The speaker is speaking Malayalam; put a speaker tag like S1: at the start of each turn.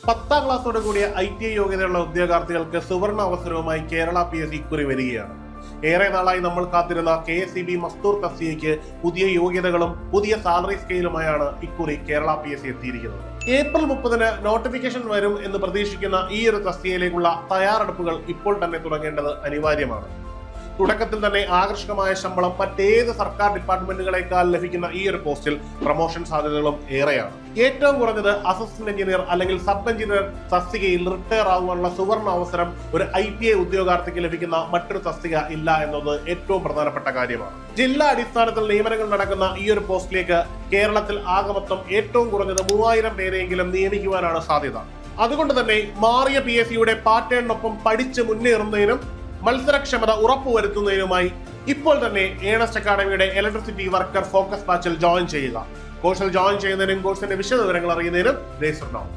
S1: 10ാം ക്ലാസ്സോട് കൂടിയ ITI യോഗ്യതയുള്ള ഉദ്യോഗാർത്ഥികൾക്ക് സുവർണ അവസരവുമായി കേരള PSC ഇക്കുറി വരികയാണ്. ഏറെ നാളായി നമ്മൾ കാത്തിരുന്ന KSEB മസ്തൂർ തസ്തികയ്ക്ക് പുതിയ യോഗ്യതകളും പുതിയ സാലറി സ്കെയിലുമായാണ് ഇക്കുറി കേരള PSC എത്തിയിരിക്കുന്നത്. ഏപ്രിൽ 30-ന് നോട്ടിഫിക്കേഷൻ വരും എന്ന് പ്രതീക്ഷിക്കുന്ന ഈ ഒരു തസ്തികയിലേക്കുള്ള തയ്യാറെടുപ്പുകൾ ഇപ്പോൾ തന്നെ തുടങ്ങേണ്ടത് അനിവാര്യമാണ്. തുടക്കത്തിൽ തന്നെ ആകർഷകമായ ശമ്പളം മറ്റേത് സർക്കാർ ഡിപ്പാർട്ട്മെന്റുകളെക്കാൾ ലഭിക്കുന്ന ഈ ഒരു പോസ്റ്റിൽ പ്രൊമോഷൻ സാധ്യതകളും ഏറെയാണ്. ഏറ്റവും കുറഞ്ഞത് അസിസ്റ്റന്റ് എഞ്ചിനീയർ അല്ലെങ്കിൽ സബ് എഞ്ചിനീയർ തസ്തികയിൽ റിട്ടയർ ആകുവാനുള്ള സുവർണ അവസരം ഒരു ITI ഉദ്യോഗാർത്ഥിക്ക് ലഭിക്കുന്ന മറ്റൊരു തസ്തിക ഇല്ല എന്നത് ഏറ്റവും പ്രധാനപ്പെട്ട കാര്യമാണ്. ജില്ലാ അടിസ്ഥാനത്തിൽ നിയമനങ്ങൾ നടക്കുന്ന ഈ ഒരു പോസ്റ്റിലേക്ക് കേരളത്തിൽ ആകമൊത്തം ഏറ്റവും കുറഞ്ഞത് 3000 പേരെയെങ്കിലും നിയമിക്കുവാനാണ് സാധ്യത. അതുകൊണ്ട് തന്നെ മാറിയ PSCയുടെ പാറ്റേണിനൊപ്പം പഠിച്ച് മുന്നേറുന്നതിനും മത്സരക്ഷമത ഉറപ്പുവരുത്തുന്നതിനുമായി ഇപ്പോൾ തന്നെ ഏണസ്റ്റ് അക്കാഡമിയുടെ ഇലക്ട്രിസിറ്റി വർക്കർ ഫോക്കസ് ബാച്ചിൽ ജോയിൻ ചെയ്യുക. കോഴ്സിൽ ജോയിൻ ചെയ്യുന്നതിനും കോഴ്സിന്റെ വിശദവിവരങ്ങൾ അറിയുന്നതിനും രജിസ്റ്റർ ചെയ്യാം.